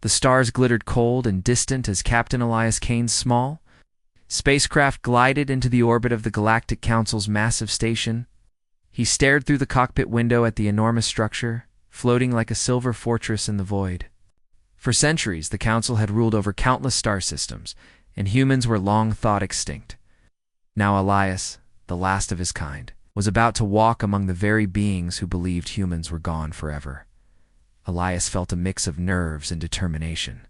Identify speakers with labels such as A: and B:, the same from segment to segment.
A: The stars glittered cold and distant as Captain Elias Kane's small spacecraft glided into the orbit of the Galactic Council's massive station. He stared through the cockpit window at the enormous structure, floating like a silver fortress in the void. For centuries, the Council had ruled over countless star systems, and humans were long thought extinct. Now Elias, the last of his kind, was about to walk among the very beings who believed humans were gone forever. Elias felt a mix of nerves and determination.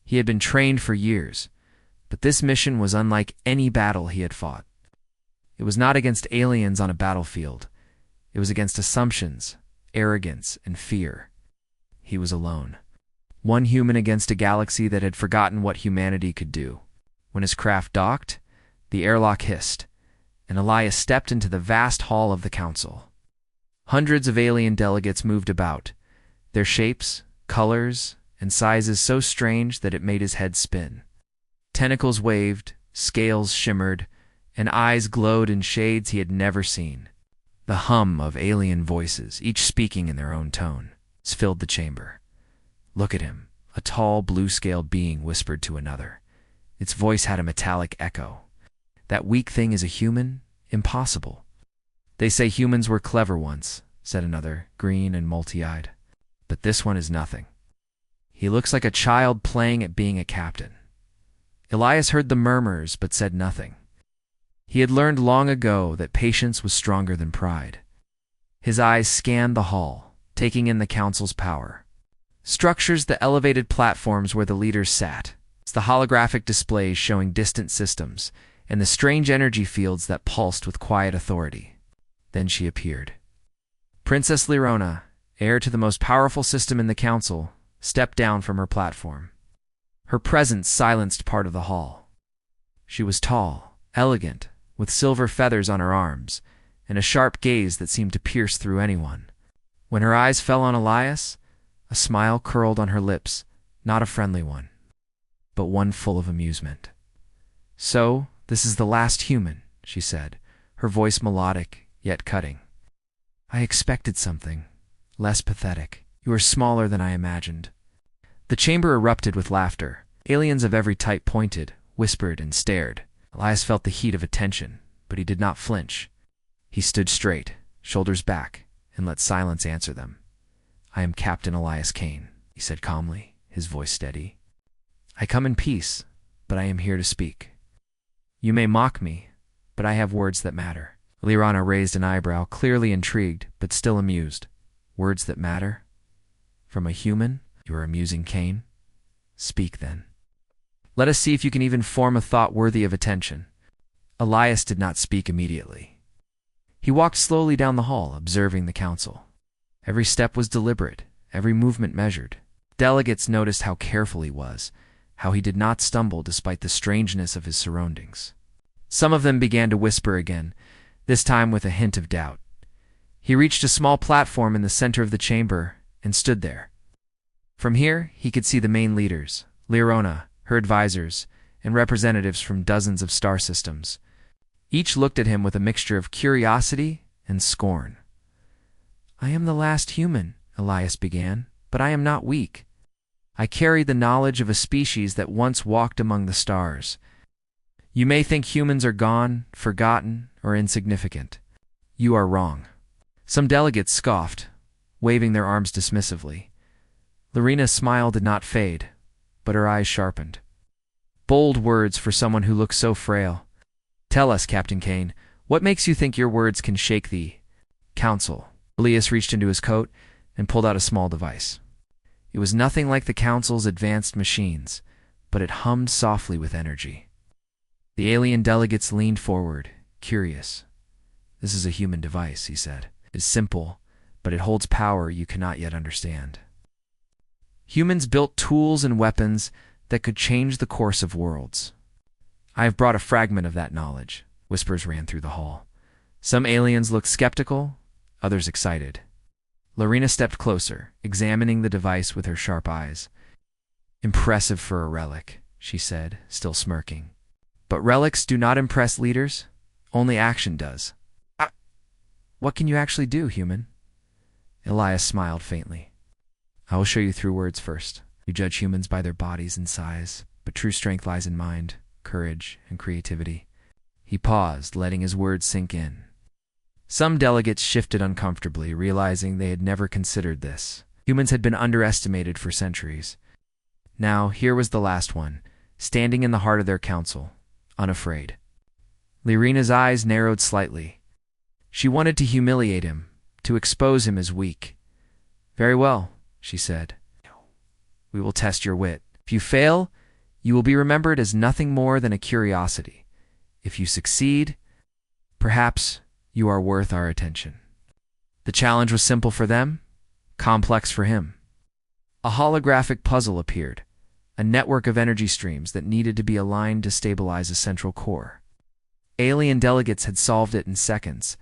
A: He had been trained for years, but this mission was unlike any battle he had fought. It was not against aliens on a battlefield. It was against assumptions, arrogance, and fear. He was alone. One human against a galaxy that had forgotten what humanity could do. When his craft docked, the airlock hissed, and Elias stepped into the vast hall of the Council. Hundreds of alien delegates moved about, their shapes, colors, and sizes so strange that it made his head spin. Tentacles waved, scales shimmered, and eyes glowed in shades he had never seen. The hum of alien voices, each speaking in their own tone, filled the chamber. "Look at him," a tall, blue-scaled being whispered to another. Its voice had a metallic echo. "That weak thing is a human? Impossible." "They say humans were clever once," said another, green and multi-eyed. "But this one is nothing. He looks like a child playing at being a captain." Elias heard the murmurs but said nothing. He had learned long ago that patience was stronger than pride. His eyes scanned the hall, taking in the Council's power. Structures, the elevated platforms where the leaders sat, the holographic displays showing distant systems, and the strange energy fields that pulsed with quiet authority. Then she appeared. Princess Lyrona, heir to the most powerful system in the Council, stepped down from her platform. Her presence silenced part of the hall. She was tall, elegant, with silver feathers on her arms, and a sharp gaze that seemed to pierce through anyone. When her eyes fell on Elias, a smile curled on her lips, not a friendly one, but one full of amusement. "So, this is the last human," she said, her voice melodic, yet cutting. "I expected something less pathetic. You are smaller than I imagined." The chamber erupted with laughter. Aliens of every type pointed, whispered, and stared. Elias felt the heat of attention, but he did not flinch. He stood straight, shoulders back, and let silence answer them. "I am Captain Elias Kane," he said calmly, his voice steady. "I come in peace, but I am here to speak. You may mock me, but I have words that matter." Lyrona raised an eyebrow, clearly intrigued, but still amused. "Words that matter? From a human? You are amusing, Kane. Speak, then. Let us see if you can even form a thought worthy of attention." Elias did not speak immediately. He walked slowly down the hall, observing the Council. Every step was deliberate, every movement measured. Delegates noticed how careful he was, how he did not stumble despite the strangeness of his surroundings. Some of them began to whisper again, this time with a hint of doubt. He reached a small platform in the center of the chamber and stood there. From here, he could see the main leaders, Lyrona, her advisors, and representatives from dozens of star systems. Each looked at him with a mixture of curiosity and scorn. "I am the last human," Elias began, "but I am not weak. I carry the knowledge of a species that once walked among the stars. You may think humans are gone, forgotten, or insignificant. You are wrong." Some delegates scoffed, waving their arms dismissively. Lyrina's smile did not fade, but her eyes sharpened. Bold words for someone who looks so frail. "Tell us, Captain Kane, what makes you think your words can shake the Council?" Elias reached into his coat and pulled out a small device. It was nothing like the Council's advanced machines, but it hummed softly with energy. The alien delegates leaned forward, curious. "This is a human device," he said. "It is simple, but it holds power you cannot yet understand." Humans built tools and weapons that could change the course of worlds. "I have brought a fragment of that knowledge," whispers ran through the hall. Some aliens looked skeptical, others excited. Lyrina stepped closer, examining the device with her sharp eyes. "Impressive for a relic," she said, still smirking. "But relics do not impress leaders. Only action does." "What can you actually do, human?" Elias smiled faintly. "I will show you through words first," You judge humans by their bodies and size, but true strength lies in mind, courage, and creativity. He paused, letting his words sink in. Some delegates shifted uncomfortably, realizing they had never considered this. Humans had been underestimated for centuries. Now, here was the last one, standing in the heart of their council, unafraid. Lyrina's eyes narrowed slightly. She wanted to humiliate him, to expose him as weak. "Very well," she said. "We will test your wit. If you fail, you will be remembered as nothing more than a curiosity. If you succeed, perhaps you are worth our attention." The challenge was simple for them, complex for him. A holographic puzzle appeared, a network of energy streams that needed to be aligned to stabilize a central core. Alien delegates had solved it in seconds,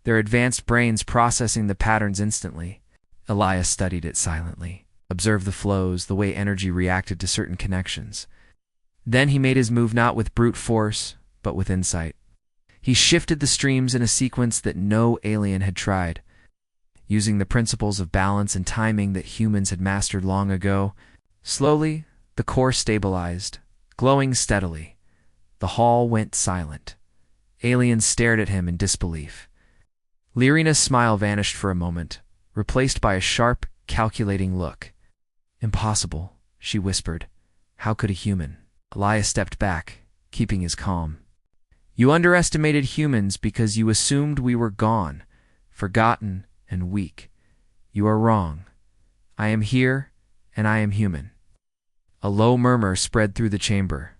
A: their advanced brains processing the patterns instantly. Elias studied it silently, observed the flows, the way energy reacted to certain connections. Then he made his move not with brute force, but with insight. He shifted the streams in a sequence that no alien had tried. Using the principles of balance and timing that humans had mastered long ago, slowly, the core stabilized, glowing steadily. The hall went silent. Aliens stared at him in disbelief. Lyrina's smile vanished for a moment, replaced by a sharp, calculating look. "Impossible," she whispered. "How could a human?" Elias stepped back, keeping his calm. "You underestimated humans because you assumed we were gone, forgotten, and weak. You are wrong. I am here, and I am human." A low murmur spread through the chamber.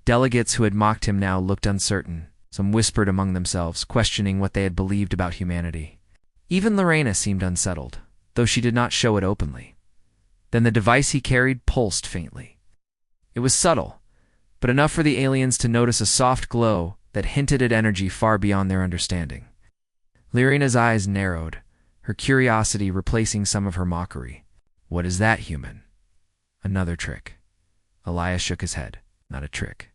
A: Delegates who had mocked him now looked uncertain. Some whispered among themselves, questioning what they had believed about humanity. Even Lyrina seemed unsettled, though she did not show it openly. Then the device he carried pulsed faintly. It was subtle, but enough for the aliens to notice a soft glow that hinted at energy far beyond their understanding. Lyrina's eyes narrowed, her curiosity replacing some of her mockery. "What is that, human?" "Another trick." Elias shook his head. "Not a trick.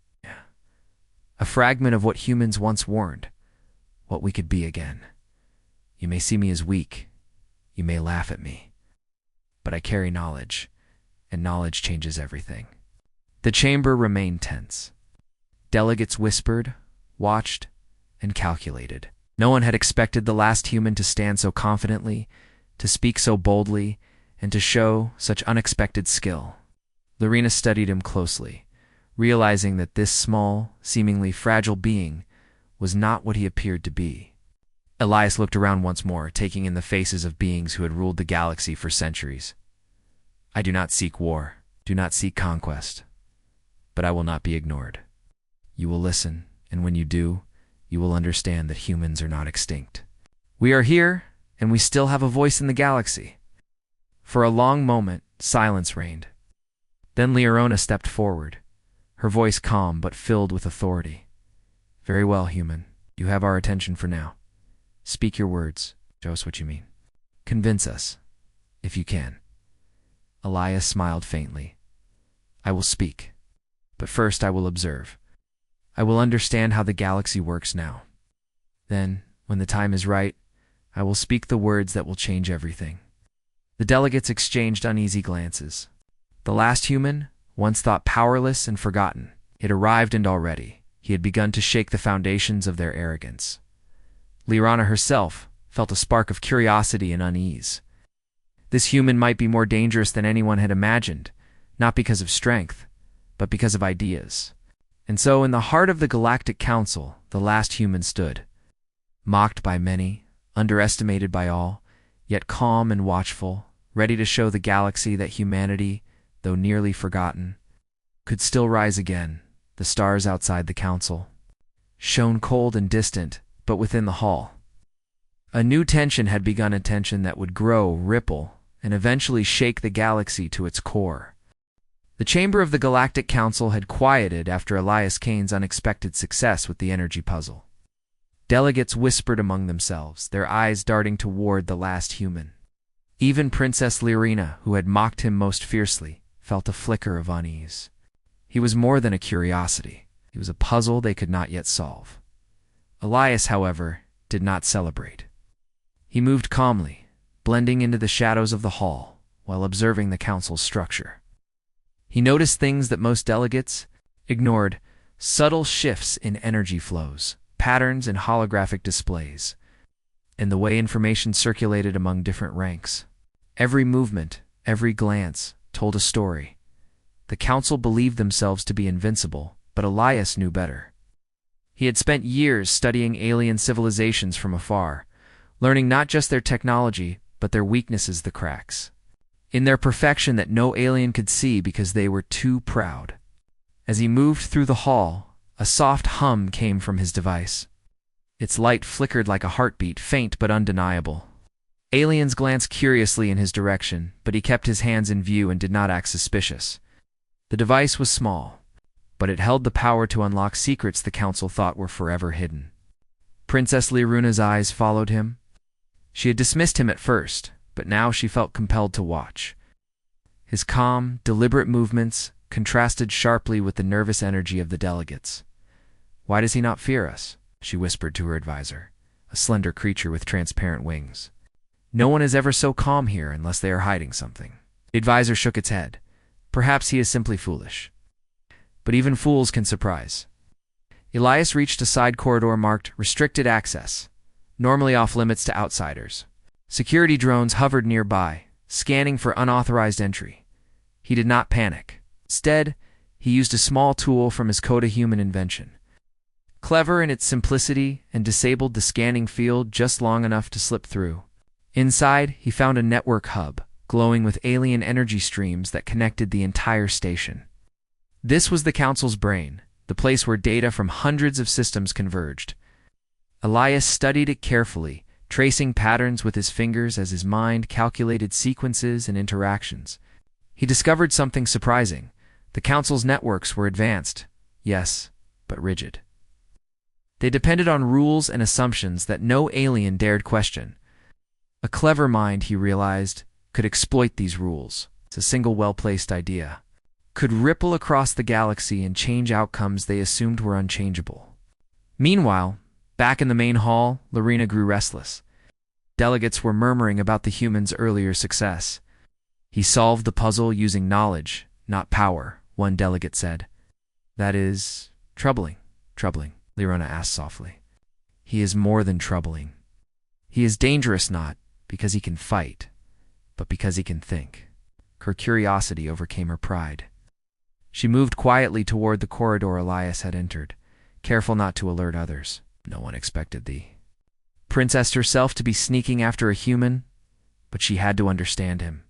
A: A fragment of what humans once warned, what we could be again. You may see me as weak, you may laugh at me, but I carry knowledge, and knowledge changes everything." The chamber remained tense. Delegates whispered, watched, and calculated. No one had expected the last human to stand so confidently, to speak so boldly, and to show such unexpected skill. Lyrina studied him closely, realizing that this small, seemingly fragile being was not what he appeared to be. Elias looked around once more, taking in the faces of beings who had ruled the galaxy for centuries. "I do not seek war, do not seek conquest, but I will not be ignored. You will listen, and when you do, you will understand that humans are not extinct. We are here, and we still have a voice in the galaxy." For a long moment, silence reigned. Then Lyrina stepped forward, her voice calm but filled with authority. "Very well, human. You have our attention for now. Speak your words. Show us what you mean. Convince us, if you can." Elias smiled faintly. "I will speak. But first I will observe. I will understand how the galaxy works now. Then, when the time is right, I will speak the words that will change everything." The delegates exchanged uneasy glances. The last human, once thought powerless and forgotten, had arrived, and already he had begun to shake the foundations of their arrogance. Lyrina herself felt a spark of curiosity and unease. This human might be more dangerous than anyone had imagined, not because of strength, but because of ideas. And so in the heart of the Galactic Council, the last human stood, mocked by many, underestimated by all, yet calm and watchful, ready to show the galaxy that humanity, though nearly forgotten, could still rise again. The stars outside the council shone cold and distant, but within the hall a new tension had begun, a tension that would grow, ripple, and eventually shake the galaxy to its core. The chamber of the Galactic Council had quieted after Elias Kane's unexpected success with the energy puzzle. Delegates whispered among themselves, their eyes darting toward the last human. Even Princess Lyrina, who had mocked him most fiercely, felt a flicker of unease. He was more than a curiosity. He was a puzzle they could not yet solve. Elias, however, did not celebrate. He moved calmly, blending into the shadows of the hall, while observing the council's structure. He noticed things that most delegates ignored: subtle shifts in energy flows, patterns in holographic displays, and the way information circulated among different ranks. Every movement, every glance, told a story. The council believed themselves to be invincible, but Elias knew better. He had spent years studying alien civilizations from afar, learning not just their technology, but their weaknesses, the cracks in their perfection that no alien could see because they were too proud. As he moved through the hall, a soft hum came from his device. Its light flickered like a heartbeat, faint but undeniable. Aliens glanced curiously in his direction, but he kept his hands in view and did not act suspicious. The device was small, but it held the power to unlock secrets the council thought were forever hidden. Princess Liruna's eyes followed him. She had dismissed him at first, but now she felt compelled to watch. His calm, deliberate movements contrasted sharply with the nervous energy of the delegates. "Why does he not fear us?" she whispered to her advisor, a slender creature with transparent wings. "No one is ever so calm here unless they are hiding something." The advisor shook its head. "Perhaps he is simply foolish. But even fools can surprise." Elias reached a side corridor marked "Restricted Access," normally off limits to outsiders. Security drones hovered nearby, scanning for unauthorized entry. He did not panic. Instead, he used a small tool from his Coda-human invention. Clever in its simplicity, and disabled the scanning field just long enough to slip through. Inside, he found a network hub, glowing with alien energy streams that connected the entire station. This was the Council's brain, the place where data from hundreds of systems converged. Elias studied it carefully, tracing patterns with his fingers as his mind calculated sequences and interactions. He discovered something surprising. The Council's networks were advanced, yes, but rigid. They depended on rules and assumptions that no alien dared question. A clever mind, he realized, could exploit these rules. A single well-placed idea could ripple across the galaxy and change outcomes they assumed were unchangeable. Meanwhile, back in the main hall, Lorena grew restless. Delegates were murmuring about the humans' earlier success. "He solved the puzzle using knowledge, not power," one delegate said. "That is troubling," Lorena asked softly. "He is more than troubling. He is dangerous not because he can fight, but because he can think." Her curiosity overcame her pride. She moved quietly toward the corridor Elias had entered, careful not to alert others. No one expected the princess herself to be sneaking after a human, but she had to understand him.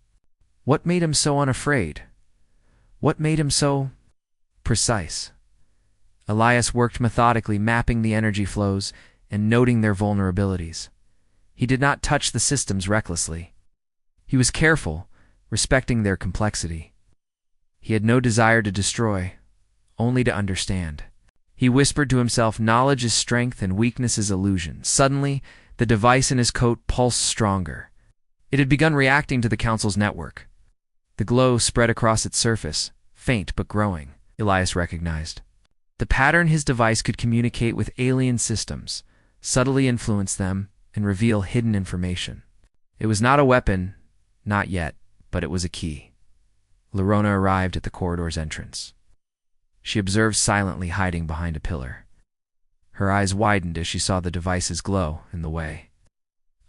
A: What made him so unafraid? What made him so precise? Elias worked methodically, mapping the energy flows and noting their vulnerabilities. He did not touch the systems recklessly. He was careful, respecting their complexity. He had no desire to destroy, only to understand. He whispered to himself, "Knowledge is strength and weakness is illusion." Suddenly, the device in his coat pulsed stronger. It had begun reacting to the Council's network. The glow spread across its surface, faint but growing, Elias recognized. The pattern his device could communicate with alien systems, subtly influence them, and reveal hidden information. It was not a weapon, not yet, but it was a key. Lorena arrived at the corridor's entrance. She observed silently, hiding behind a pillar. Her eyes widened as she saw the device's glow in the way.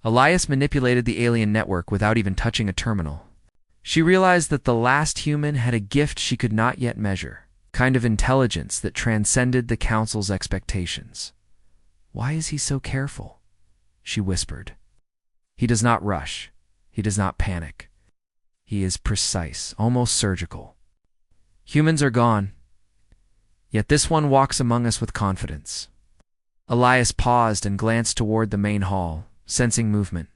A: Elias manipulated the alien network without even touching a terminal. She realized that the last human had a gift she could not yet measure, a kind of intelligence that transcended the Council's expectations. "Why is he so careful?" she whispered. "He does not rush. He does not panic. He is precise, almost surgical. Humans are gone, yet this one walks among us with confidence." Elias paused and glanced toward the main hall, sensing movement.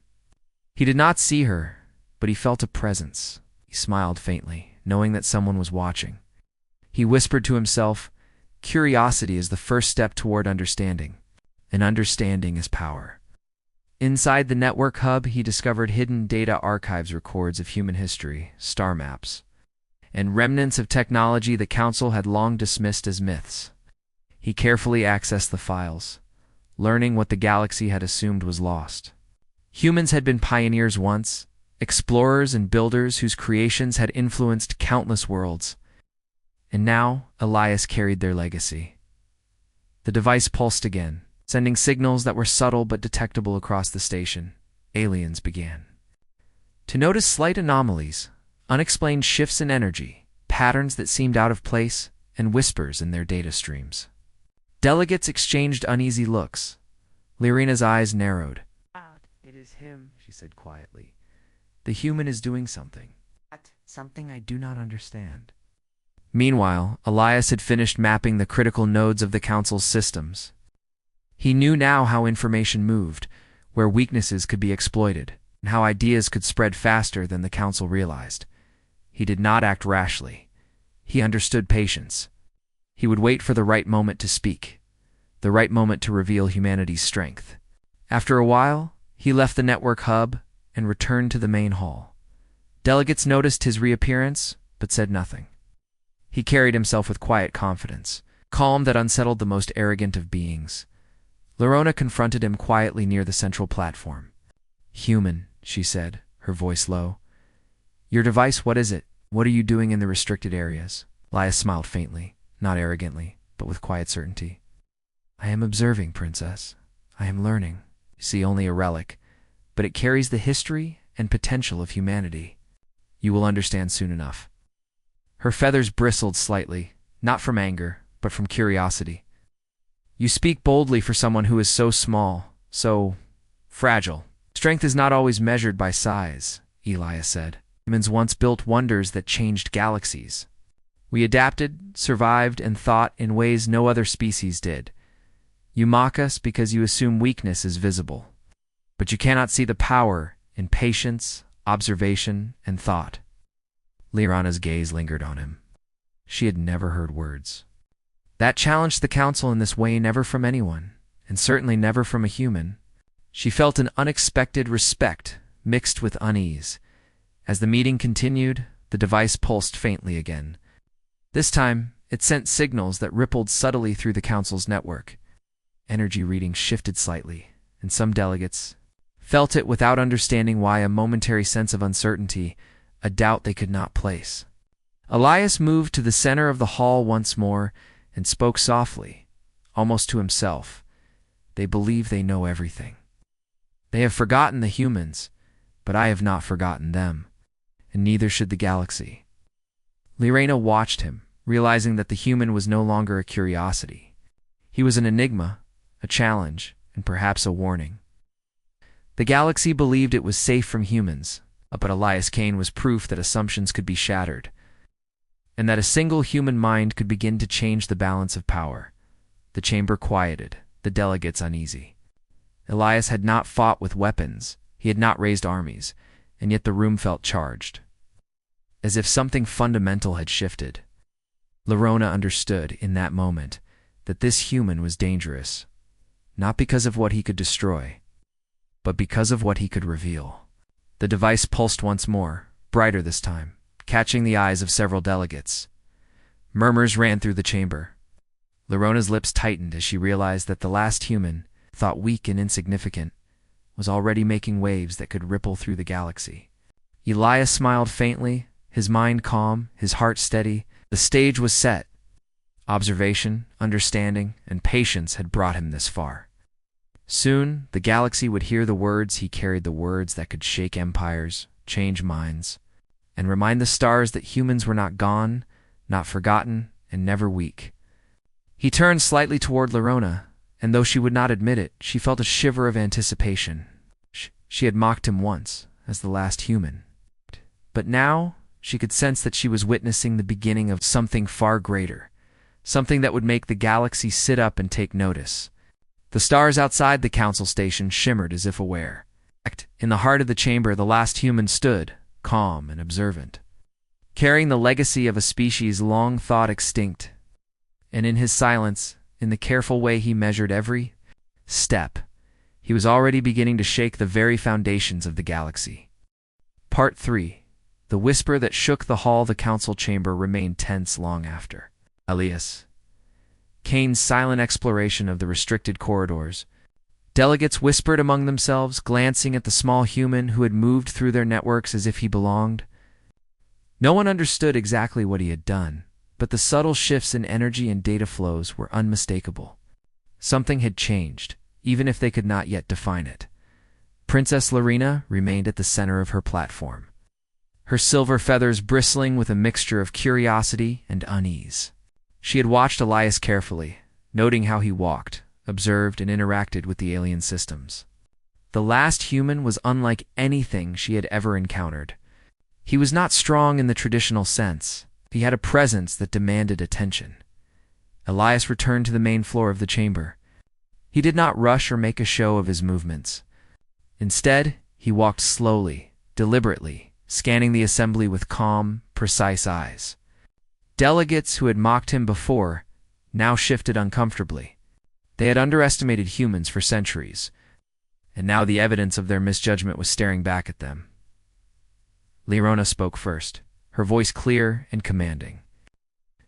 A: He did not see her, but he felt a presence. He smiled faintly, knowing that someone was watching. He whispered to himself, "Curiosity is the first step toward understanding, and understanding is power." Inside the network hub, he discovered hidden data archives, records of human history, star maps, and remnants of technology the Council had long dismissed as myths. He carefully accessed the files, learning what the galaxy had assumed was lost. Humans had been pioneers once, explorers and builders whose creations had influenced countless worlds. And now, Elias carried their legacy. The device pulsed again, sending signals that were subtle but detectable across the station. Aliens began to notice slight anomalies, unexplained shifts in energy, patterns that seemed out of place, and whispers in their data streams. Delegates exchanged uneasy looks. Lyrena's eyes narrowed. "It is him," she said quietly. "The human is doing something. Something I do not understand." Meanwhile, Elias had finished mapping the critical nodes of the Council's systems. He knew now how information moved, where weaknesses could be exploited, and how ideas could spread faster than the Council realized. He did not act rashly. He understood patience. He would wait for the right moment to speak, the right moment to reveal humanity's strength. After a while, he left the network hub and returned to the main hall. Delegates noticed his reappearance, but said nothing. He carried himself with quiet confidence, calm that unsettled the most arrogant of beings. Lyrona confronted him quietly near the central platform. "Human," she said, her voice low. "Your device, what is it? What are you doing in the restricted areas?" Elias smiled faintly, not arrogantly, but with quiet certainty. "I am observing, Princess. I am learning. You see only a relic, but it carries the history and potential of humanity. You will understand soon enough." Her feathers bristled slightly, not from anger, but from curiosity. "You speak boldly for someone who is so small, so fragile. Strength is not always measured by size," Elias said. "Humans once built wonders that changed galaxies. We adapted, survived, and thought in ways no other species did. You mock us because you assume weakness is visible. But you cannot see the power in patience, observation, and thought." Lyrena's gaze lingered on him. She had never heard words that challenged the Council in this way, never from anyone, and certainly never from a human. She felt an unexpected respect mixed with unease. As the meeting continued, the device pulsed faintly again. This time, it sent signals that rippled subtly through the Council's network. Energy readings shifted slightly, and some delegates felt it without understanding why, a momentary sense of uncertainty, a doubt they could not place. Elias moved to the center of the hall once more and spoke softly, almost to himself. "They believe they know everything. They have forgotten the humans, but I have not forgotten them, and neither should the galaxy." Lyrena watched him, realizing that the human was no longer a curiosity. He was an enigma, a challenge, and perhaps a warning. The galaxy believed it was safe from humans, but Elias Kane was proof that assumptions could be shattered, and that a single human mind could begin to change the balance of power. The chamber quieted, the delegates uneasy. Elias had not fought with weapons, he had not raised armies, and yet the room felt charged, as if something fundamental had shifted. Lyrona understood in that moment that this human was dangerous, not because of what he could destroy, but because of what he could reveal. The device pulsed once more, brighter this time, catching the eyes of several delegates. Murmurs ran through the chamber. Lyrona's lips tightened as she realized that the last human, thought weak and insignificant, was already making waves that could ripple through the galaxy. Elias smiled faintly, his mind calm, his heart steady. The stage was set. Observation, understanding, and patience had brought him this far. Soon, the galaxy would hear the words he carried, the words that could shake empires, change minds, and remind the stars that humans were not gone, not forgotten, and never weak. He turned slightly toward Lyrona, and though she would not admit it, she felt a shiver of anticipation. She had mocked him once, as the last human. But now, she could sense that she was witnessing the beginning of something far greater, something that would make the galaxy sit up and take notice. The stars outside the Council station shimmered as if aware. In the heart of the chamber, the last human stood, calm and observant, carrying the legacy of a species long thought extinct. And in his silence, in the careful way he measured every step, he was already beginning to shake the very foundations of the galaxy. Part 3. The whisper that shook the hall. The Council chamber remained tense long after Elias Kane's silent exploration of the restricted corridors. Delegates whispered among themselves, glancing at the small human who had moved through their networks as if he belonged. No one understood exactly what he had done, but the subtle shifts in energy and data flows were unmistakable. Something had changed, even if they could not yet define it. Princess Larina remained at the center of her platform, her silver feathers bristling with a mixture of curiosity and unease. She had watched Elias carefully, noting how he walked, observed, and interacted with the alien systems. The last human was unlike anything she had ever encountered. He was not strong in the traditional sense. He had a presence that demanded attention. Elias returned to the main floor of the chamber. He did not rush or make a show of his movements. Instead, he walked slowly, deliberately, scanning the assembly with calm, precise eyes. Delegates who had mocked him before now shifted uncomfortably. They had underestimated humans for centuries, and now the evidence of their misjudgment was staring back at them. Lyrona spoke first, her voice clear and commanding.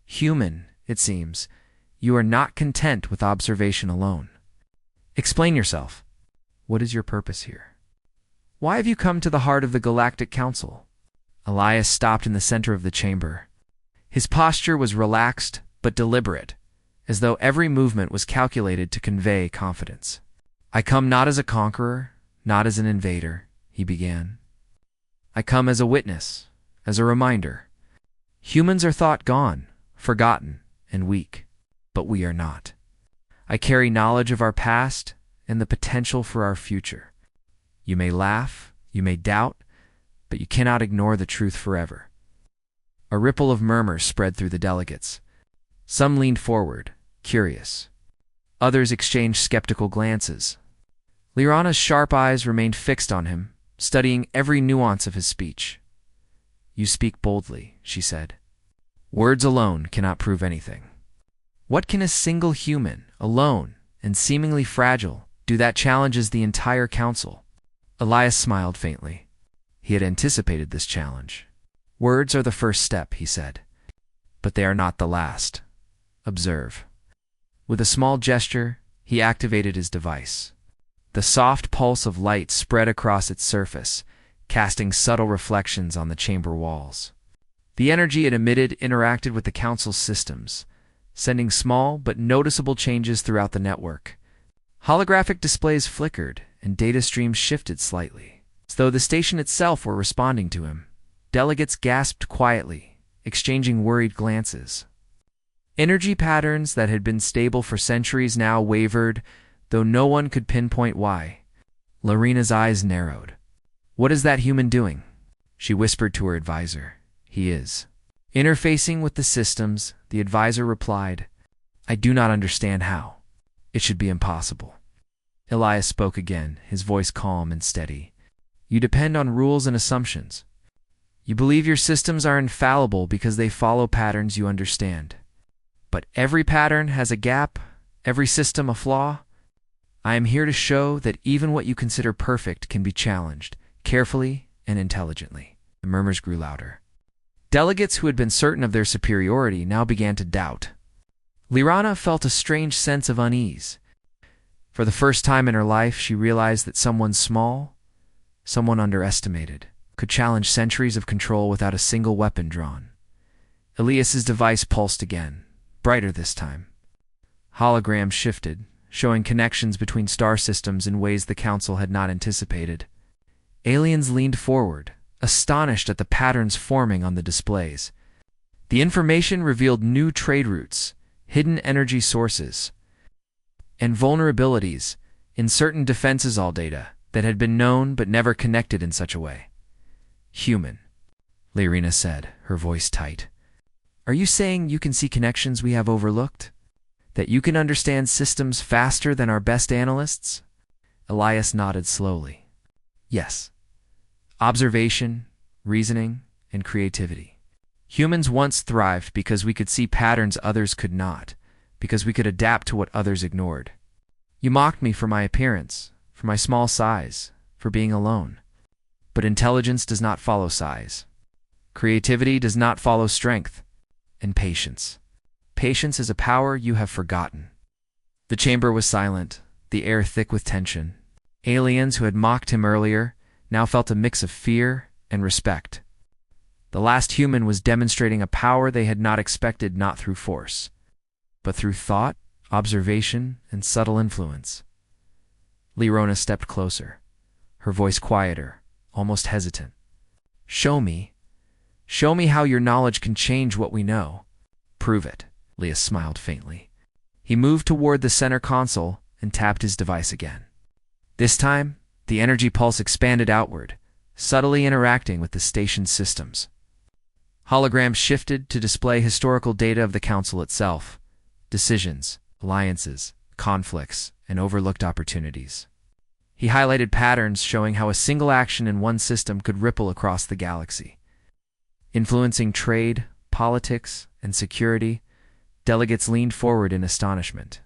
A: "Human, it seems, you are not content with observation alone. Explain yourself. What is your purpose here? Why have you come to the heart of the Galactic Council?" Elias stopped in the center of the chamber. His posture was relaxed but deliberate, as though every movement was calculated to convey confidence. "I come not as a conqueror, not as an invader," he began. "I come as a witness, as a reminder. Humans are thought gone, forgotten, and weak, but we are not. I carry knowledge of our past and the potential for our future. You may laugh, you may doubt, but you cannot ignore the truth forever." A ripple of murmurs spread through the delegates. Some leaned forward, curious. Others exchanged skeptical glances. Lyrana's sharp eyes remained fixed on him, studying every nuance of his speech. "You speak boldly," she said. "Words alone cannot prove anything. What can a single human, alone and seemingly fragile, do that challenges the entire council?" Elias smiled faintly. He had anticipated this challenge. "Words are the first step," he said, "but they are not the last. Observe." With a small gesture, he activated his device. The soft pulse of light spread across its surface, casting subtle reflections on the chamber walls. The energy it emitted interacted with the council's systems, sending small but noticeable changes throughout the network. Holographic displays flickered, and data streams shifted slightly, as though the station itself were responding to him. Delegates gasped quietly, exchanging worried glances. Energy patterns that had been stable for centuries now wavered, though no one could pinpoint why. Larina's eyes narrowed. "What is that human doing?" She whispered to her advisor. "He is interfacing with the systems," the advisor replied. "I do not understand how. It should be impossible." Elias spoke again, his voice calm and steady. "You depend on rules and assumptions. You believe your systems are infallible because they follow patterns you understand. But every pattern has a gap, every system a flaw. I am here to show that even what you consider perfect can be challenged, carefully and intelligently." The murmurs grew louder. Delegates who had been certain of their superiority now began to doubt. Lyrana felt a strange sense of unease. For the first time in her life, she realized that someone small, someone underestimated, could challenge centuries of control without a single weapon drawn. Elias's device pulsed again, brighter this time. Holograms shifted, showing connections between star systems in ways the council had not anticipated. Aliens leaned forward, astonished at the patterns forming on the displays. The information revealed new trade routes, hidden energy sources, and vulnerabilities in certain defenses all data that had been known but never connected in such a way. "Human," Lyrina said, her voice tight. "Are you saying you can see connections we have overlooked? That you can understand systems faster than our best analysts?" Elias nodded slowly. "Yes. Observation, reasoning, and creativity. Humans once thrived because we could see patterns others could not, because we could adapt to what others ignored. You mocked me for my appearance, for my small size, for being alone. But intelligence does not follow size. Creativity does not follow strength. And patience. Patience is a power you have forgotten." The chamber was silent, the air thick with tension. Aliens who had mocked him earlier now felt a mix of fear and respect. The last human was demonstrating a power they had not expected, not through force, but through thought, observation, and subtle influence. Lyrona stepped closer, her voice quieter, almost hesitant. Show me how your knowledge can change what we know. Prove it, Leah smiled faintly. He moved toward the center console and tapped his device again. This time, the energy pulse expanded outward, subtly interacting with the station's systems. Holograms shifted to display historical data of the Council itself, decisions, alliances, conflicts, and overlooked opportunities. He highlighted patterns showing how a single action in one system could ripple across the galaxy. Influencing trade, politics, and security, delegates leaned forward in astonishment.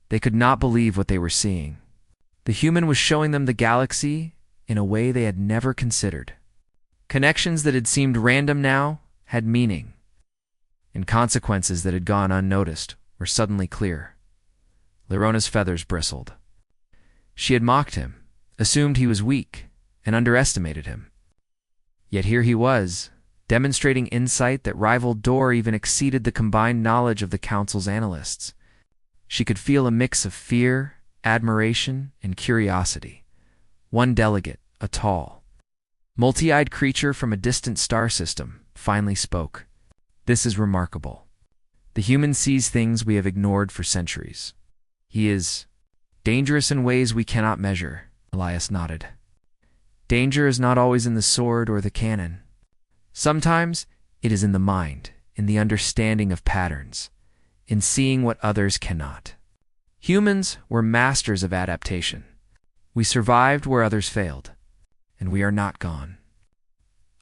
A: They could not believe what they were seeing. The human was showing them the galaxy in a way they had never considered. Connections that had seemed random now had meaning, and consequences that had gone unnoticed were suddenly clear. Lyrona's feathers bristled. She had mocked him, assumed he was weak, and underestimated him. Yet here he was, demonstrating insight that rivaled or even exceeded the combined knowledge of the Council's analysts. She could feel a mix of fear, admiration, and curiosity. One delegate, a tall, multi-eyed creature from a distant star system, finally spoke. This is remarkable. The human sees things we have ignored for centuries. He is dangerous in ways we cannot measure, Elias nodded. Danger is not always in the sword or the cannon. Sometimes it is in the mind, in the understanding of patterns, in seeing what others cannot. Humans were masters of adaptation. We survived where others failed, and we are not gone.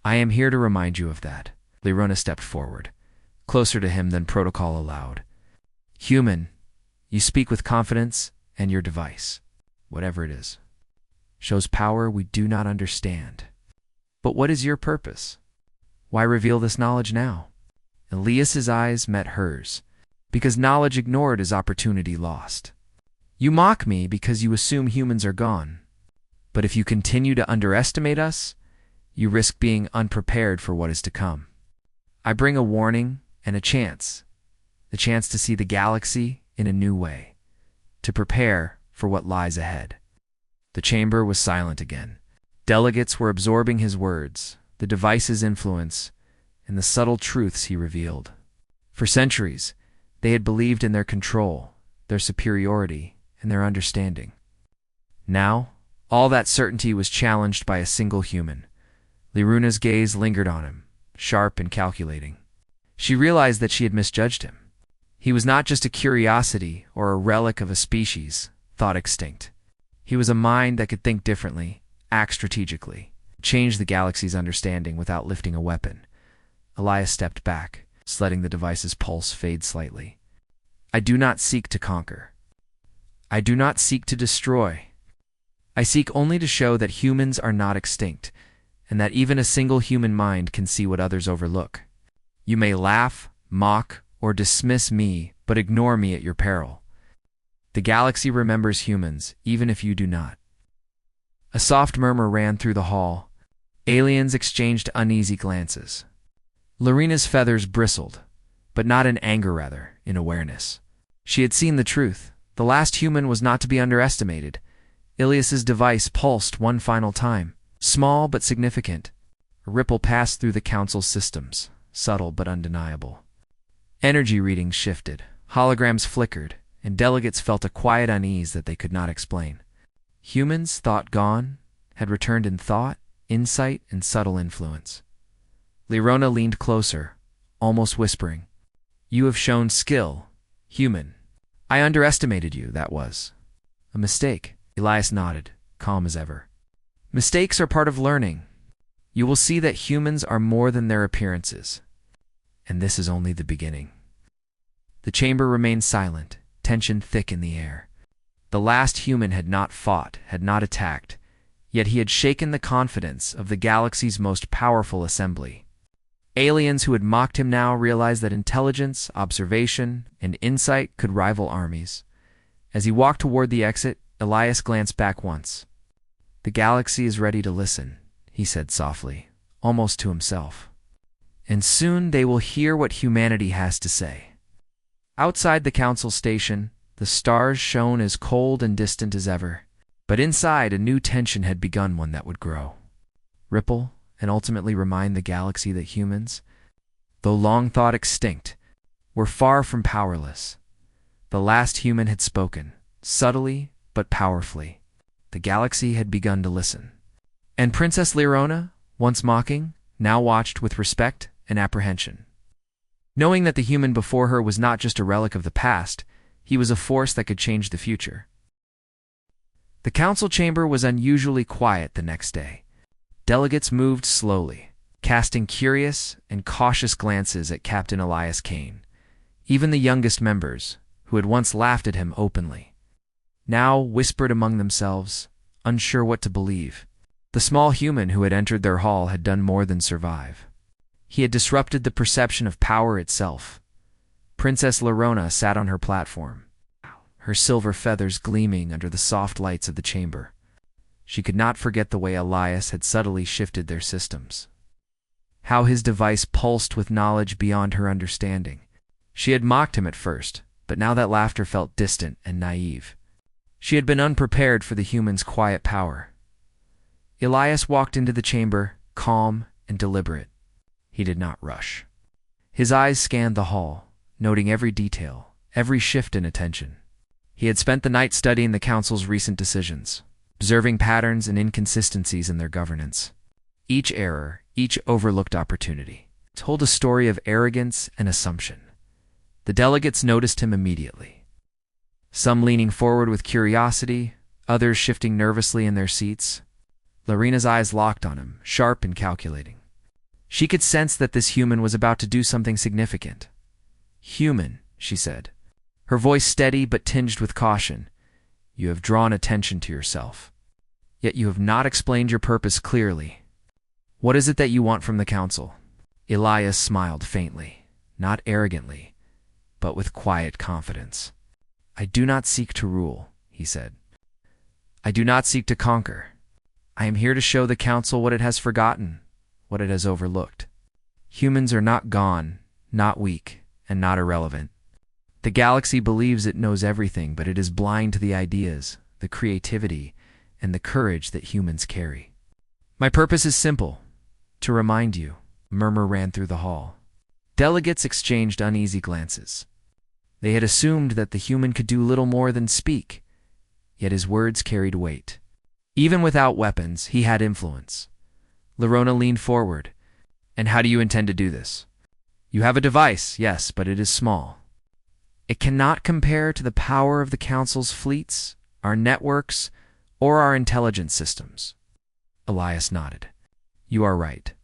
A: I am here to remind you of that. Lyrona stepped forward, closer to him than protocol allowed. Human, you speak with confidence, and your device, whatever it is, shows power we do not understand. But what is your purpose? Why reveal this knowledge now? Elias's eyes met hers, because knowledge ignored is opportunity lost. You mock me because you assume humans are gone. But if you continue to underestimate us, you risk being unprepared for what is to come. I bring a warning and a chance, the chance to see the galaxy in a new way, to prepare for what lies ahead. The chamber was silent again. Delegates were absorbing his words, the device's influence, and the subtle truths he revealed. For centuries, they had believed in their control, their superiority, and their understanding. Now, all that certainty was challenged by a single human. Lyrona's gaze lingered on him, sharp and calculating. She realized that she had misjudged him. He was not just a curiosity or a relic of a species, thought extinct. He was a mind that could think differently, act strategically, change the galaxy's understanding without lifting a weapon. Elias stepped back, letting the device's pulse fade slightly. I do not seek to conquer. I do not seek to destroy. I seek only to show that humans are not extinct, and that even a single human mind can see what others overlook. You may laugh, mock, or dismiss me, but ignore me at your peril. The galaxy remembers humans, even if you do not. A soft murmur ran through the hall. Aliens exchanged uneasy glances. Lyrona's feathers bristled, but not in anger, rather, in awareness. She had seen the truth. The last human was not to be underestimated. Ilias's device pulsed one final time, small but significant. A ripple passed through the Council's systems, subtle but undeniable. Energy readings shifted, holograms flickered, and delegates felt a quiet unease that they could not explain. Humans, thought gone, had returned in thought, insight, and subtle influence. Lyrona leaned closer, almost whispering, You have shown skill, human. I underestimated you, that was. A mistake. Elias nodded, calm as ever. Mistakes are part of learning. You will see that humans are more than their appearances. And this is only the beginning. The chamber remained silent, tension thick in the air. The last human had not fought, had not attacked, yet he had shaken the confidence of the galaxy's most powerful assembly. Aliens who had mocked him now realized that intelligence, observation, and insight could rival armies. As he walked toward the exit, Elias glanced back once. "The galaxy is ready to listen," he said softly, almost to himself. "And soon they will hear what humanity has to say." Outside the council station, the stars shone as cold and distant as ever. But inside, a new tension had begun, one that would grow, ripple, and ultimately remind the galaxy that humans, though long thought extinct, were far from powerless. The last human had spoken, subtly but powerfully. The galaxy had begun to listen. And Princess Lyrona, once mocking, now watched with respect and apprehension. Knowing that the human before her was not just a relic of the past, he was a force that could change the future. The council chamber was unusually quiet the next day. Delegates moved slowly, casting curious and cautious glances at Captain Elias Kane. Even the youngest members, who had once laughed at him openly, now whispered among themselves, unsure what to believe. The small human who had entered their hall had done more than survive. He had disrupted the perception of power itself. Princess Lyrona sat on her platform, her silver feathers gleaming under the soft lights of the chamber. She could not forget the way Elias had subtly shifted their systems, how his device pulsed with knowledge beyond her understanding. She had mocked him at first, but now that laughter felt distant and naive. She had been unprepared for the human's quiet power. Elias walked into the chamber, calm and deliberate. He did not rush. His eyes scanned the hall, noting every detail, every shift in attention. He had spent the night studying the council's recent decisions, observing patterns and inconsistencies in their governance. Each error, each overlooked opportunity, told a story of arrogance and assumption. The delegates noticed him immediately, some leaning forward with curiosity, others shifting nervously in their seats. Lyrena's eyes locked on him, sharp and calculating. She could sense that this human was about to do something significant. "Human," she said, her voice steady but tinged with caution. "You have drawn attention to yourself. Yet you have not explained your purpose clearly. What is it that you want from the council?" Elias smiled faintly, not arrogantly, but with quiet confidence. "I do not seek to rule," he said. "I do not seek to conquer. I am here to show the council what it has forgotten, what it has overlooked. Humans are not gone, not weak, and not irrelevant. The galaxy believes it knows everything, but it is blind to the ideas, the creativity, and the courage that humans carry. My purpose is simple, to remind you." A murmur ran through the hall. Delegates exchanged uneasy glances. They had assumed that the human could do little more than speak, yet his words carried weight. Even without weapons, he had influence. Lyrona leaned forward. "And how do you intend to do this?" "You have a device, yes, but it is small. It cannot compare to the power of the Council's fleets, our networks, or our intelligence systems." Elias nodded. "You are right.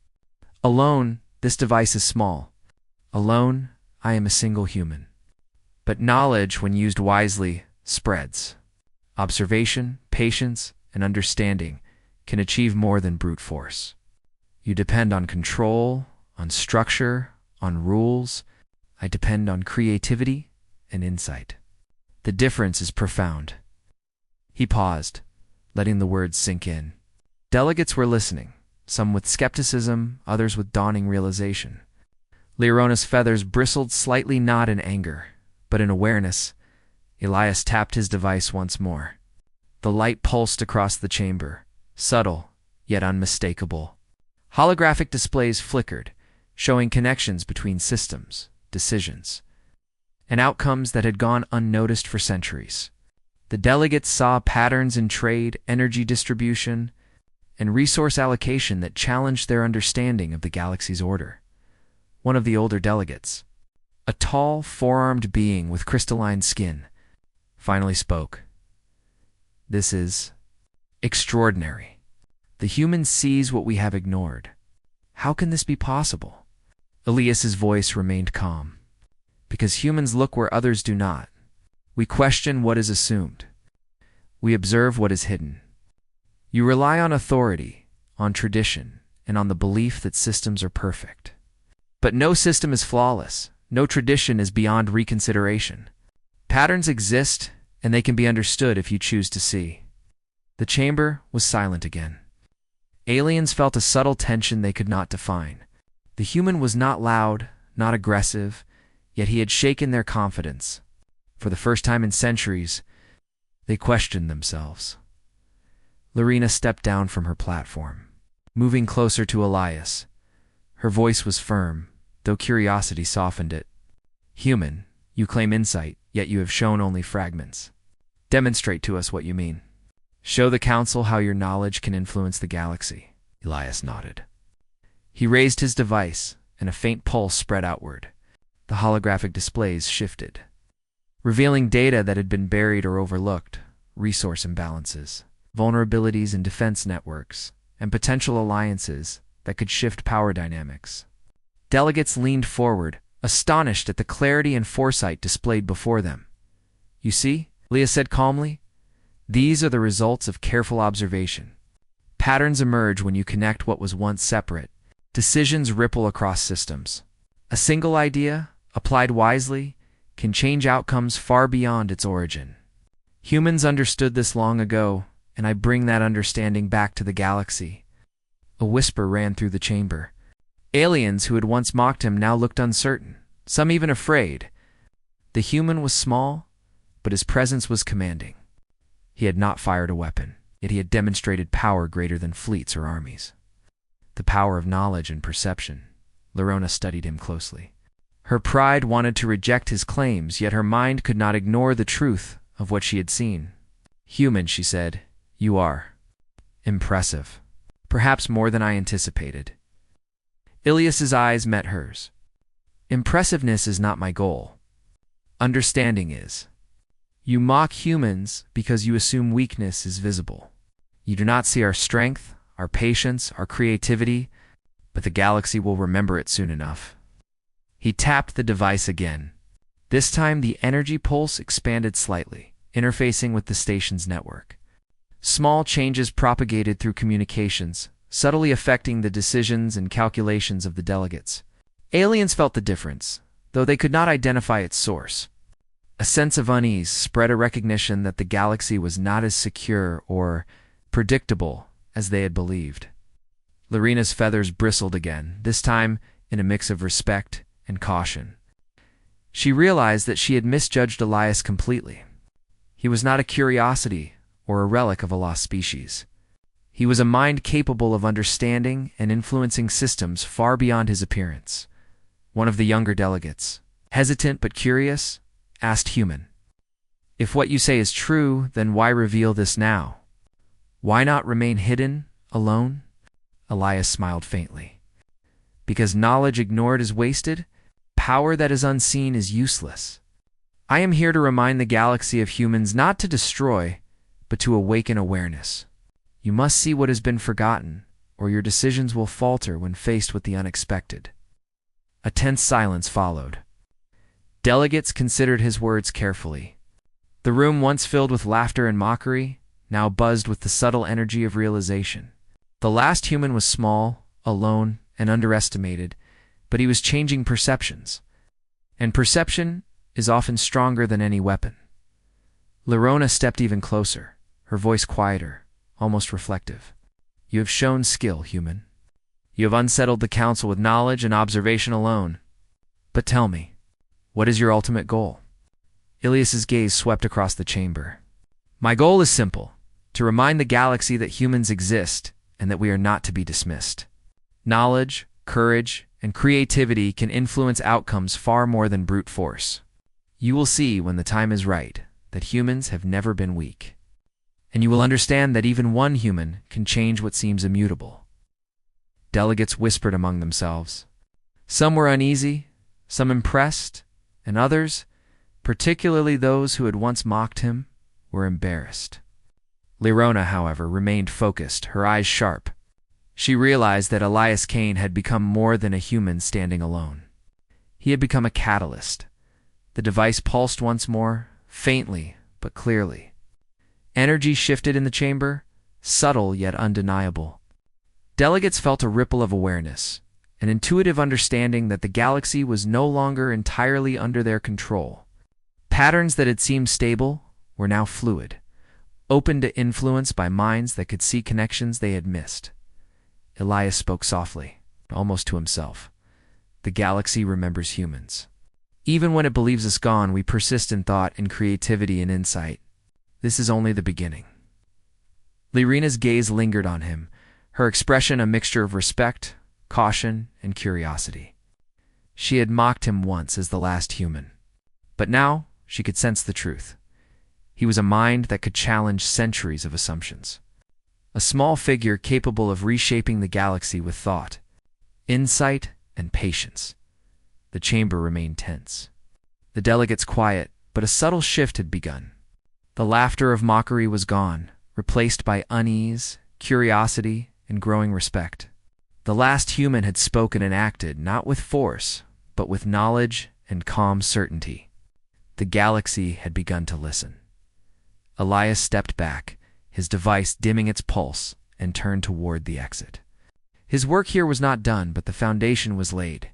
A: Alone, this device is small. Alone, I am a single human. But knowledge, when used wisely, spreads. Observation, patience, and understanding can achieve more than brute force. You depend on control, on structure, on rules. I depend on creativity and insight. The difference is profound." He paused, letting the words sink in. Delegates were listening, some with skepticism, others with dawning realization. Lyrona's feathers bristled slightly, not in anger, but in awareness. Elias tapped his device once more. The light pulsed across the chamber, subtle, yet unmistakable. Holographic displays flickered, showing connections between systems, decisions, and outcomes that had gone unnoticed for centuries. The delegates saw patterns in trade, energy distribution, and resource allocation that challenged their understanding of the galaxy's order. One of the older delegates, a tall, four-armed being with crystalline skin, finally spoke. "This is extraordinary. The human sees what we have ignored. How can this be possible?" Elias's voice remained calm. "Because humans look where others do not. We question what is assumed. We observe what is hidden. You rely on authority, on tradition, and on the belief that systems are perfect. But no system is flawless. No tradition is beyond reconsideration. Patterns exist, and they can be understood if you choose to see. The chamber was silent again. Aliens felt a subtle tension they could not define. The human was not loud, not aggressive, yet he had shaken their confidence. For the first time in centuries, they questioned themselves. Lorena stepped down from her platform, moving closer to Elias. Her voice was firm, though curiosity softened it. "Human, you claim insight, yet you have shown only fragments. Demonstrate to us what you mean. Show the Council how your knowledge can influence the galaxy." Elias nodded. He raised his device, and a faint pulse spread outward. The holographic displays shifted, revealing data that had been buried or overlooked, resource imbalances, vulnerabilities in defense networks, and potential alliances that could shift power dynamics. Delegates leaned forward, astonished at the clarity and foresight displayed before them. "You see," Leah said calmly, "these are the results of careful observation. Patterns emerge when you connect what was once separate. Decisions ripple across systems. A single idea, applied wisely, can change outcomes far beyond its origin. Humans understood this long ago, and I bring that understanding back to the galaxy." A whisper ran through the chamber. Aliens who had once mocked him now looked uncertain, some even afraid. The human was small, but his presence was commanding. He had not fired a weapon, yet he had demonstrated power greater than fleets or armies. The power of knowledge and perception. Lorena studied him closely. Her pride wanted to reject his claims, yet her mind could not ignore the truth of what she had seen. "Human," she said, "you are impressive. Perhaps more than I anticipated." Ilias's eyes met hers. "Impressiveness is not my goal. Understanding is. You mock humans because you assume weakness is visible. You do not see our strength, our patience, our creativity, but the galaxy will remember it soon enough." He tapped the device again. This time the energy pulse expanded slightly, interfacing with the station's network. Small changes propagated through communications, subtly affecting the decisions and calculations of the delegates. Aliens felt the difference, though they could not identify its source. A sense of unease spread, a recognition that the galaxy was not as secure or predictable as they had believed. Lorena's feathers bristled again, this time in a mix of respect and caution. She realized that she had misjudged Elias completely. He was not a curiosity or a relic of a lost species. He was a mind capable of understanding and influencing systems far beyond his appearance. One of the younger delegates, hesitant but curious, asked Human, "If what you say is true, then why reveal this now? Why not remain hidden, alone?" Elias smiled faintly. "Because knowledge ignored is wasted, power that is unseen is useless. I am here to remind the galaxy of humans not to destroy, but to awaken awareness. You must see what has been forgotten, or your decisions will falter when faced with the unexpected." A tense silence followed. Delegates considered his words carefully. The room, once filled with laughter and mockery, now buzzed with the subtle energy of realization. The last human was small, alone, and underestimated, but he was changing perceptions. And perception is often stronger than any weapon. Lorena stepped even closer, her voice quieter, almost reflective. "You have shown skill, Human. You have unsettled the Council with knowledge and observation alone. But tell me, what is your ultimate goal?" Ilias's gaze swept across the chamber. "My goal is simple, to remind the galaxy that humans exist and that we are not to be dismissed. Knowledge, courage, and creativity can influence outcomes far more than brute force. You will see when the time is right that humans have never been weak. And you will understand that even one human can change what seems immutable." Delegates whispered among themselves. Some were uneasy, some impressed, and others, particularly those who had once mocked him, were embarrassed. Lorena, however, remained focused, her eyes sharp. She realized that Elias Kane had become more than a human standing alone. He had become a catalyst. The device pulsed once more, faintly but clearly. Energy shifted in the chamber, subtle yet undeniable. Delegates felt a ripple of awareness, an intuitive understanding that the galaxy was no longer entirely under their control. Patterns that had seemed stable were now fluid, open to influence by minds that could see connections they had missed. Elias spoke softly, almost to himself. The galaxy remembers humans. Even when it believes us gone, we persist in thought and creativity and insight. This is only the beginning. Lyrena's gaze lingered on him, her expression a mixture of respect, caution, and curiosity. She had mocked him once as the last human, but now she could sense the truth. He was a mind that could challenge centuries of assumptions. A small figure capable of reshaping the galaxy with thought, insight, and patience. The chamber remained tense. The delegates quiet, but a subtle shift had begun. The laughter of mockery was gone, replaced by unease, curiosity, and growing respect. The last human had spoken and acted not with force, but with knowledge and calm certainty. The galaxy had begun to listen. Elias stepped back, his device dimming its pulse, and turned toward the exit. His work here was not done, but the foundation was laid.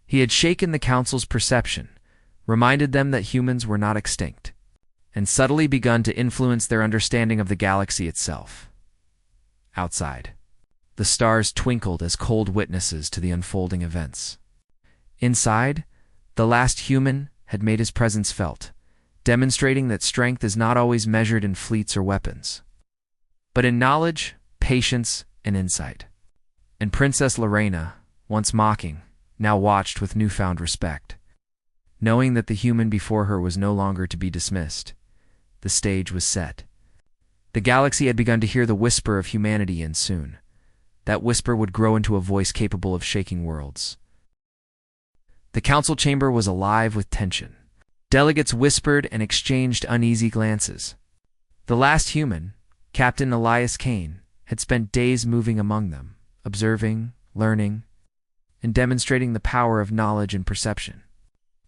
A: He had shaken the Council's perception, reminded them that humans were not extinct, and subtly begun to influence their understanding of the galaxy itself. Outside, the stars twinkled as cold witnesses to the unfolding events. Inside, the last human had made his presence felt, demonstrating that strength is not always measured in fleets or weapons, but in knowledge, patience, and insight. And Princess Lorena, once mocking, now watched with newfound respect. Knowing that the human before her was no longer to be dismissed, the stage was set. The galaxy had begun to hear the whisper of humanity, and soon, that whisper would grow into a voice capable of shaking worlds. The council chamber was alive with tension. Delegates whispered and exchanged uneasy glances. The last human, Captain Elias Kane, had spent days moving among them, observing, learning, and demonstrating the power of knowledge and perception.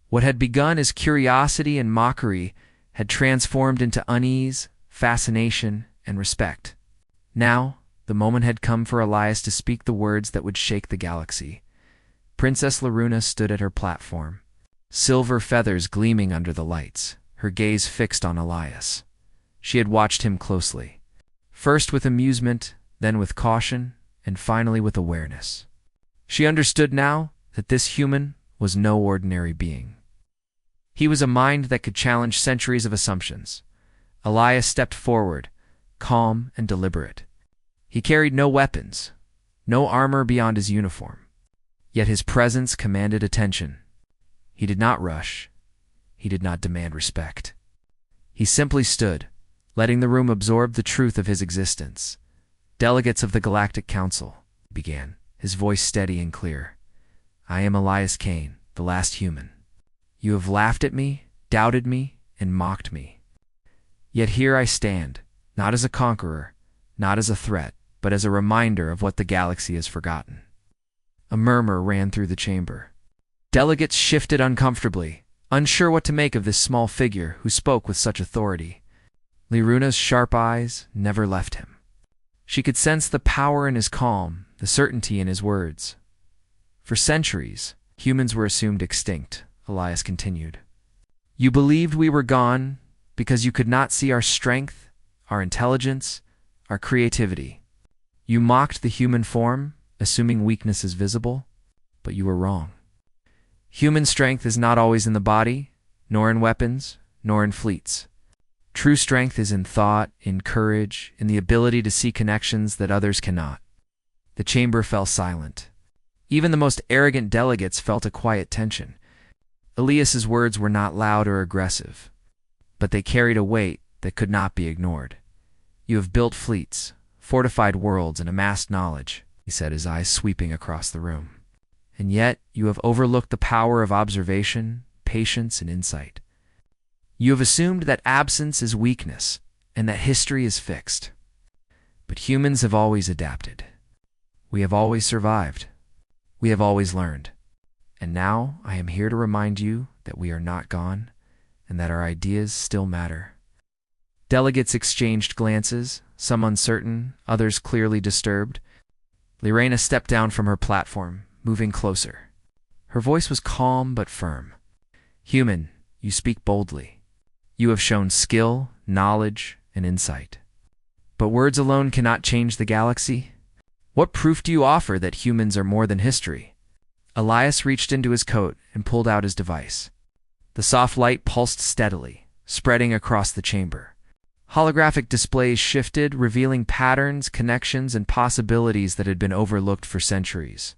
A: What had begun as curiosity and mockery had transformed into unease, fascination, and respect. Now, the moment had come for Elias to speak the words that would shake the galaxy. Princess Lorena stood at her platform, silver feathers gleaming under the lights, her gaze fixed on Elias. She had watched him closely, first with amusement, then with caution, and finally with awareness. She understood now that this human was no ordinary being. He was a mind that could challenge centuries of assumptions. Elias stepped forward, calm and deliberate. He carried no weapons, no armor beyond his uniform. Yet his presence commanded attention. He did not rush. He did not demand respect. He simply stood, letting the room absorb the truth of his existence. Delegates of the Galactic Council, he began, his voice steady and clear. I am Elias Kane, the last human. You have laughed at me, doubted me, and mocked me. Yet here I stand, not as a conqueror, not as a threat, but as a reminder of what the galaxy has forgotten. A murmur ran through the chamber. Delegates shifted uncomfortably, unsure what to make of this small figure who spoke with such authority. Liruna's sharp eyes never left him. She could sense the power in his calm, the certainty in his words. For centuries, humans were assumed extinct, Elias continued. You believed we were gone because you could not see our strength, our intelligence, our creativity. You mocked the human form, assuming weakness is visible, but you were wrong. Human strength is not always in the body, nor in weapons, nor in fleets. True strength is in thought, in courage, in the ability to see connections that others cannot. The chamber fell silent. Even the most arrogant delegates felt a quiet tension. Elias's words were not loud or aggressive, but they carried a weight that could not be ignored. You have built fleets, fortified worlds, and amassed knowledge, he said, his eyes sweeping across the room. And yet you have overlooked the power of observation, patience, and insight. You have assumed that absence is weakness and that history is fixed. But humans have always adapted. We have always survived. We have always learned. And now I am here to remind you that we are not gone and that our ideas still matter. Delegates exchanged glances, some uncertain, others clearly disturbed. Lorena stepped down from her platform, moving closer. Her voice was calm but firm. Human, you speak boldly. You have shown skill, knowledge, and insight. But words alone cannot change the galaxy. What proof do you offer that humans are more than history? Elias reached into his coat and pulled out his device. The soft light pulsed steadily, spreading across the chamber. Holographic displays shifted, revealing patterns, connections, and possibilities that had been overlooked for centuries.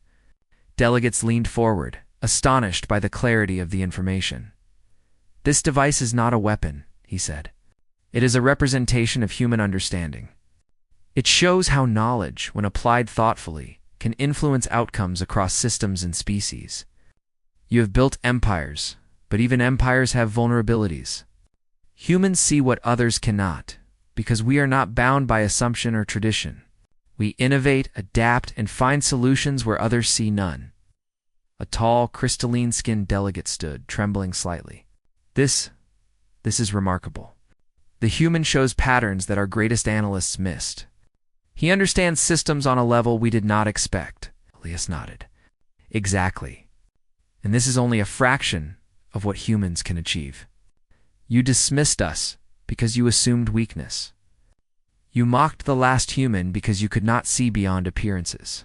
A: Delegates leaned forward, astonished by the clarity of the information. "This device is not a weapon," he said. "It is a representation of human understanding. It shows how knowledge, when applied thoughtfully, can influence outcomes across systems and species. You have built empires, but even empires have vulnerabilities. Humans see what others cannot, because we are not bound by assumption or tradition. We innovate, adapt, and find solutions where others see none." A tall, crystalline-skinned delegate stood, trembling slightly. This is remarkable. The human shows patterns that our greatest analysts missed. He understands systems on a level we did not expect. Elias nodded. "Exactly. And this is only a fraction of what humans can achieve. You dismissed us because you assumed weakness. You mocked the last human because you could not see beyond appearances.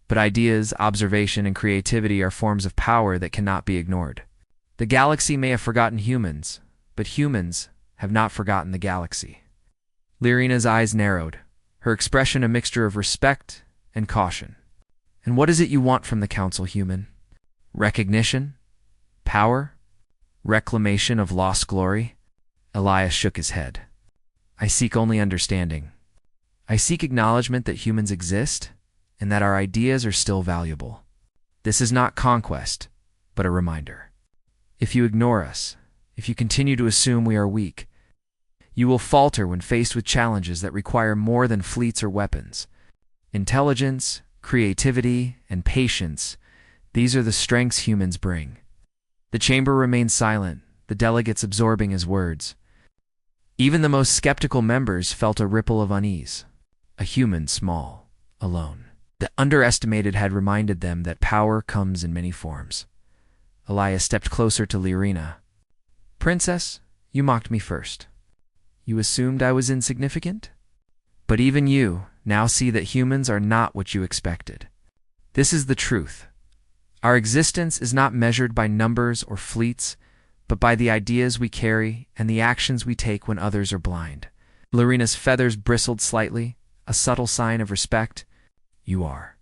A: But ideas, observation, and creativity are forms of power that cannot be ignored. The galaxy may have forgotten humans, but humans have not forgotten the galaxy." Lyrina's eyes narrowed, her expression a mixture of respect and caution. "And what is it you want from the Council, human? Recognition? Power? Reclamation of lost glory?" Elias shook his head. "I seek only understanding. I seek acknowledgement that humans exist and that our ideas are still valuable. This is not conquest, but a reminder. If you ignore us, if you continue to assume we are weak, you will falter when faced with challenges that require more than fleets or weapons. Intelligence, creativity, and patience, these are the strengths humans bring." The chamber remained silent, the delegates absorbing his words. Even the most skeptical members felt a ripple of unease. A human small, alone. The underestimated had reminded them that power comes in many forms. Elias stepped closer to Lyrina. "Princess, you mocked me first. You assumed I was insignificant? But even you now see that humans are not what you expected. This is the truth. Our existence is not measured by numbers or fleets, but by the ideas we carry and the actions we take when others are blind." Lyrina's feathers bristled slightly, a subtle sign of respect. "You are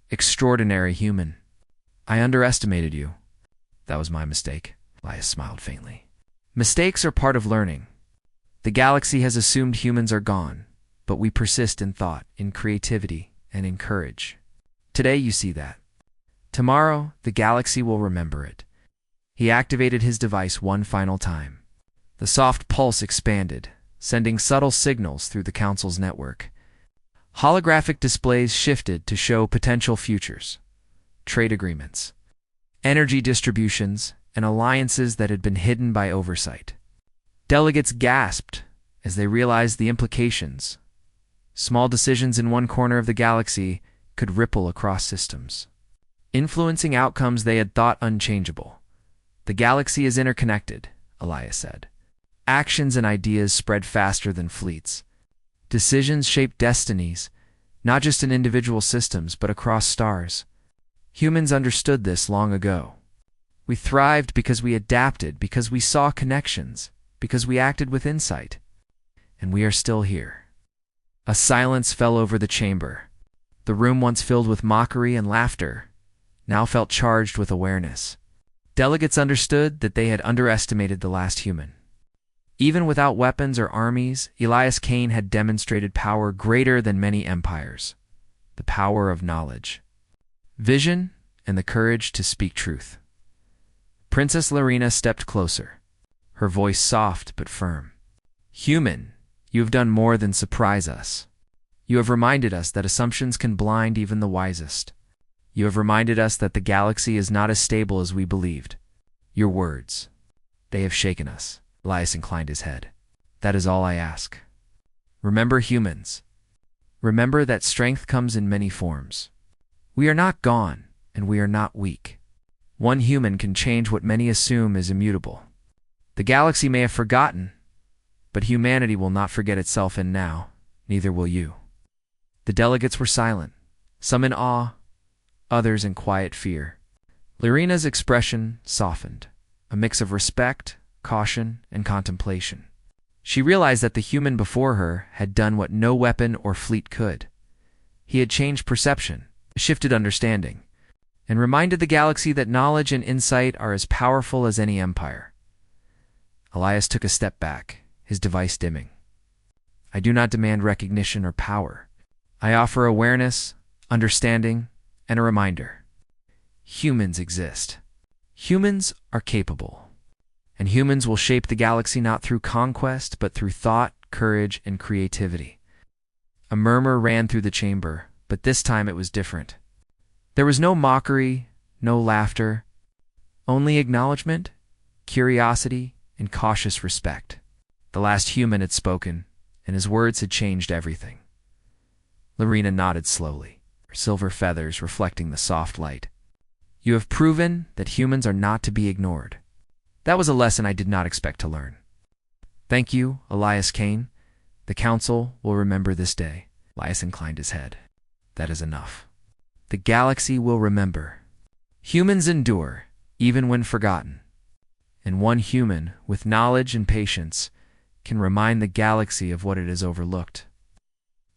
A: extraordinary human. I underestimated you." "That was my mistake." Elias smiled faintly. "Mistakes are part of learning. The galaxy has assumed humans are gone, but we persist in thought, in creativity, and in courage. Today you see that. Tomorrow, the galaxy will remember it." He activated his device one final time. The soft pulse expanded, sending subtle signals through the Council's network. Holographic displays shifted to show potential futures, trade agreements, energy distributions, and alliances that had been hidden by oversight. Delegates gasped as they realized the implications. Small decisions in one corner of the galaxy could ripple across systems, influencing outcomes they had thought unchangeable. "The galaxy is interconnected," Elias said. "Actions and ideas spread faster than fleets. Decisions shape destinies, not just in individual systems, but across stars. Humans understood this long ago. We thrived because we adapted, because we saw connections, because we acted with insight. And we are still here." A silence fell over the chamber. The room, once filled with mockery and laughter, now felt charged with awareness. Delegates understood that they had underestimated the last human. Even without weapons or armies, Elias Kane had demonstrated power greater than many empires. The power of knowledge, vision, and the courage to speak truth. Princess Lyrina stepped closer, her voice soft but firm. "Human, you have done more than surprise us. You have reminded us that assumptions can blind even the wisest. You have reminded us that the galaxy is not as stable as we believed. Your words, they have shaken us." Elias inclined his head. "That is all I ask. Remember, humans. Remember that strength comes in many forms. We are not gone, and we are not weak. One human can change what many assume is immutable. The galaxy may have forgotten, But humanity will not forget itself, and now, neither will you." The delegates were silent, some in awe, others in quiet fear. Lyrina's expression softened, a mix of respect, caution, and contemplation. She realized that the human before her had done what no weapon or fleet could. He had changed perception, shifted understanding, and reminded the galaxy that knowledge and insight are as powerful as any empire. Elias took a step back, his device dimming. "I do not demand recognition or power. I offer awareness, understanding, and a reminder. Humans exist. Humans are capable. And humans will shape the galaxy not through conquest, but through thought, courage, and creativity." A murmur ran through the chamber, but this time it was different. There was no mockery, no laughter, only acknowledgement, curiosity, and cautious respect. The last human had spoken, and his words had changed everything. Lyrina nodded slowly, her silver feathers reflecting the soft light. "You have proven that humans are not to be ignored. That was a lesson I did not expect to learn. Thank you, Elias Kane. The Council will remember this day." Elias inclined his head. "That is enough. The galaxy will remember. Humans endure, even when forgotten. And one human, with knowledge and patience, can remind the galaxy of what it has overlooked."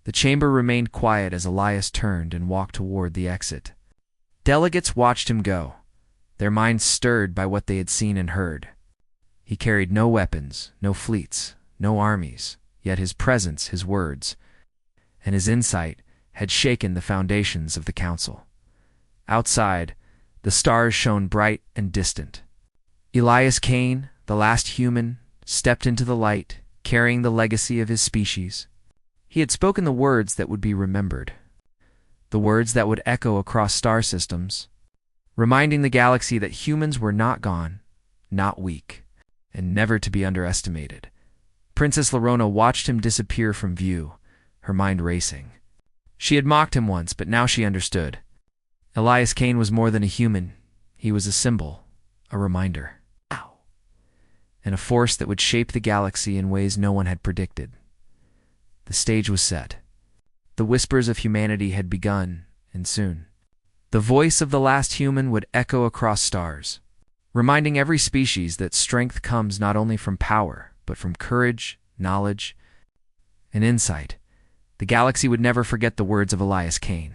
A: The chamber remained quiet as Elias turned and walked toward the exit. Delegates watched him go, their minds stirred by what they had seen and heard. He carried no weapons, no fleets, no armies, yet his presence, his words, and his insight had shaken the foundations of the Council. Outside, the stars shone bright and distant. Elias Kane, the last human, stepped into the light, carrying the legacy of his species. He had spoken the words that would be remembered, the words that would echo across star systems, reminding the galaxy that humans were not gone, not weak, and never to be underestimated. Princess Lyrona watched him disappear from view, her mind racing. She had mocked him once, but now she understood. Elias Kane was more than a human. He was a symbol, a reminder, and a force that would shape the galaxy in ways no one had predicted. The stage was set. The whispers of humanity had begun, and soon the voice of the last human would echo across stars, reminding every species that strength comes not only from power, but from courage, knowledge, and insight. The galaxy would never forget the words of Elias Kane.